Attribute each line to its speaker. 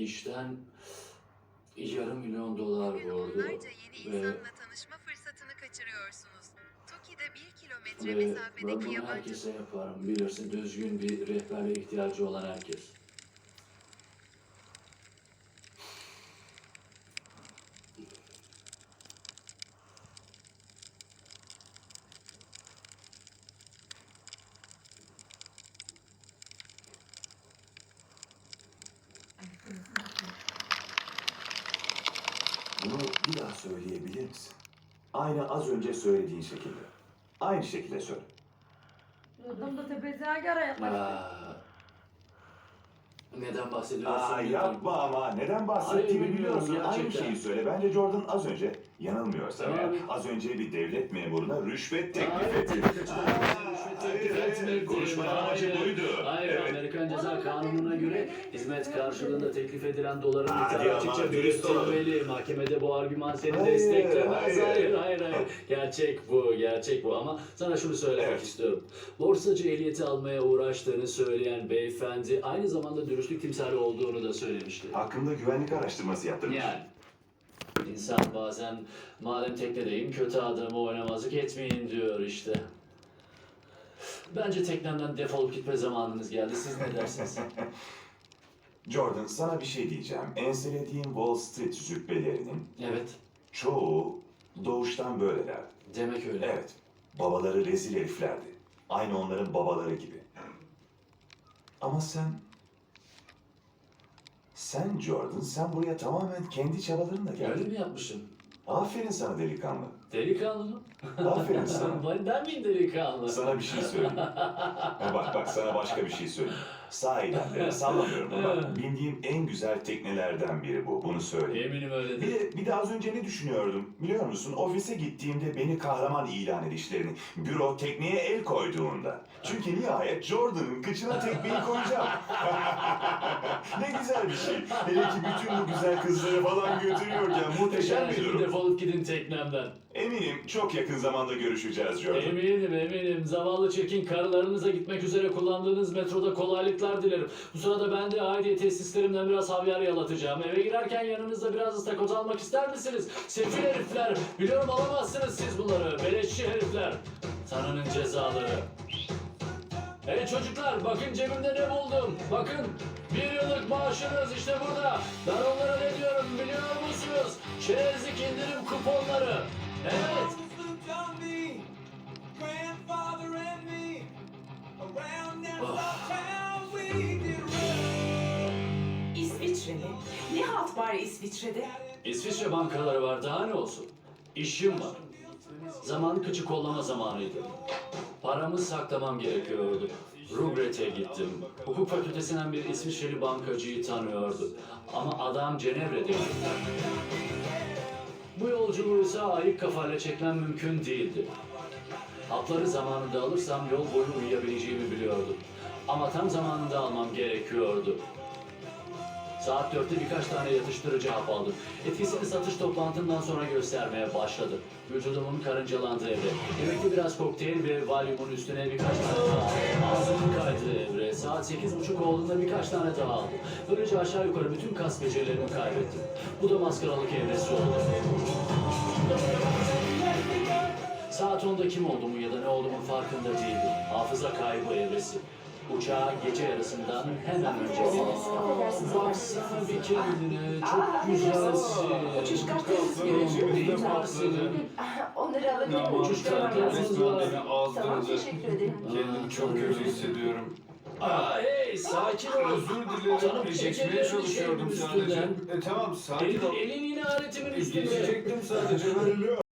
Speaker 1: işten $500.000 vurdu
Speaker 2: Onlarca yeni
Speaker 1: ve
Speaker 2: insanla tanışma fırsatını kaçırıyorsunuz. Toki'de 1 kilometre
Speaker 1: ben
Speaker 2: mesafedeki
Speaker 1: bunu
Speaker 2: yabancı...
Speaker 1: herkese yaparım. Bilirsin, düzgün bir rehberliğe ihtiyacı olan herkes.
Speaker 3: Bunu bir daha söyleyebilir misin? Aynı az önce söylediğin şekilde. Aynı şekilde söyle.
Speaker 4: Adam da tepesine göre yapmak
Speaker 1: Aa, neden bahsediyorsun?
Speaker 3: Yapma ama. Neden bahsettiğimi
Speaker 1: Hayır,
Speaker 3: biliyorsun.
Speaker 1: bilmiyorum
Speaker 3: Aynı
Speaker 1: gerçekten.
Speaker 3: şeyi söyle. Bence Jordan az önce, yanılmıyorsam
Speaker 1: Tamam.
Speaker 3: eğer, az önce bir devlet memuruna rüşvet teklif etti. Konuşmanın amacı buydu.
Speaker 1: Hayır,
Speaker 3: Evet.
Speaker 1: Amerikan Ceza Kanunu'na göre hizmet karşılığında teklif edilen doların
Speaker 3: Hadi
Speaker 1: miktarı
Speaker 3: ama
Speaker 1: açıkça
Speaker 3: dürüst olalım.
Speaker 1: belirtilmeli. Mahkemede bu argüman seni
Speaker 3: Hayır,
Speaker 1: desteklemez.
Speaker 3: hayır.
Speaker 1: Hayır. Gerçek bu. Ama sana şunu söylemek
Speaker 3: Evet.
Speaker 1: istiyorum. Borsacı ehliyeti almaya uğraştığını söyleyen beyefendi aynı zamanda dürüstlük timsali olduğunu da söylemişti.
Speaker 3: Hakkında güvenlik araştırması yaptırmış.
Speaker 1: Yani insan bazen madem teknedeyim kötü adamı oynamazlık etmeyin diyor işte. Bence teknemden defolup gitme zamanınız geldi. Siz ne dersiniz?
Speaker 3: Jordan, sana bir şey diyeceğim. Enselediğin Wall Street züppelerinin
Speaker 1: Evet.
Speaker 3: çoğu doğuştan böyleler.
Speaker 1: Demek öyle.
Speaker 3: Evet, babaları rezil heriflerdi. Aynı onların babaları gibi. Ama sen Jordan, sen buraya tamamen kendi çabalarınla
Speaker 1: Öyle
Speaker 3: geldin.
Speaker 1: mi yapmışım?
Speaker 3: Aferin sana delikanlı.
Speaker 1: Delikanlı mı?
Speaker 3: Aferin sana.
Speaker 1: Ben miyim delikanlı?
Speaker 3: Sana bir şey söyleyeyim. Bak sana başka bir şey söyleyeyim. Sahiden de sallamıyorum ama bindiğim en güzel teknelerden biri bu. Bunu söyleyeyim.
Speaker 1: Eminim öyledir.
Speaker 3: Bir de az önce ne düşünüyordum biliyor musun? Ofise gittiğimde beni kahraman ilan edişlerini. Büro tekneye el koyduğunda. Çünkü nihayet Jordan'ın kıçına tekmeyi koyacağım. Ne güzel bir şey. Hele ki bütün bu güzel kızları falan götürüyorken muhteşem bir
Speaker 1: Şimdi
Speaker 3: durum.
Speaker 1: defolup gidin teknemden.
Speaker 3: Eminim çok yakın zamanda görüşeceğiz Jordan.
Speaker 1: Eminim. Zavallı çirkin karılarınıza gitmek üzere kullandığınız metroda kolaylıklar dilerim. Bu sırada ben de aidiyet tesislerimden biraz havyar yalatacağım. Eve girerken yanınızda biraz ıstakoz almak ister misiniz? Sefil herifler. Biliyorum alamazsınız siz bunları. Beleşçi herifler. Tanrı'nın cezaları. Hey çocuklar, bakın cebimde ne buldum. Bakın, 1 yıllık maaşınız işte burada. Ben onlara ne diyorum biliyor musunuz? Çerezlik indirim kuponları. Evet.
Speaker 5: İsviçre mi? Ne halt var İsviçre'de?
Speaker 1: İsviçre bankaları var, daha ne olsun? İşim var. Zaman kıçı kollama zamanıydı. Paramı saklamam gerekiyordu. Rugret'e gittim. Hukuk fakültesinden bir İsviçreli bankacıyı tanıyordu. Ama adam Cenevre'de. Bu yolculuğu ise ayık kafayla çekmem mümkün değildi. Hapları zamanında alırsam yol boyu uyuyabileceğimi biliyordum. Ama tam zamanında almam gerekiyordu. Saat 4'te birkaç tane yatıştırıcı hap aldım. Etkisini satış toplantından sonra göstermeye başladı. Vücudumun karıncalandığı evre. Yemekte biraz kokteyl ve Valium'un üstüne birkaç tane daha. Ağzımın kaydığı evre. Saat 8:30 olduğunda birkaç tane daha aldım. Böylece aşağı yukarı bütün kas becerilerimi kaybettim. Bu da maskaralık evresi oldu. Saat 10'da kim olduğumu ya da ne olduğumun farkında değildim. Hafıza kaybı evresi. Uçağa gece yarısından hemen öncesi. Baksana bir kendine, çok güzelsin.
Speaker 5: Uçuş kartınız gerekiyor.
Speaker 1: Neyin var senin?
Speaker 5: Onları alabilir miyim?
Speaker 1: Uçuş kartınız
Speaker 5: Tamam,
Speaker 1: var.
Speaker 5: Tamam, teşekkür ederim.
Speaker 6: Kendimi çok kötü hissediyorum.
Speaker 1: Hey, sakin ol.
Speaker 6: Özür dilerim.
Speaker 1: Canım,
Speaker 6: Geçmeye
Speaker 1: çekilin
Speaker 6: çalışıyordum
Speaker 1: bir
Speaker 6: sadece.
Speaker 1: üstünden.
Speaker 6: Tamam sakin ol.
Speaker 1: Elin yine aletimin üstünde.
Speaker 6: Geçecektim sadece.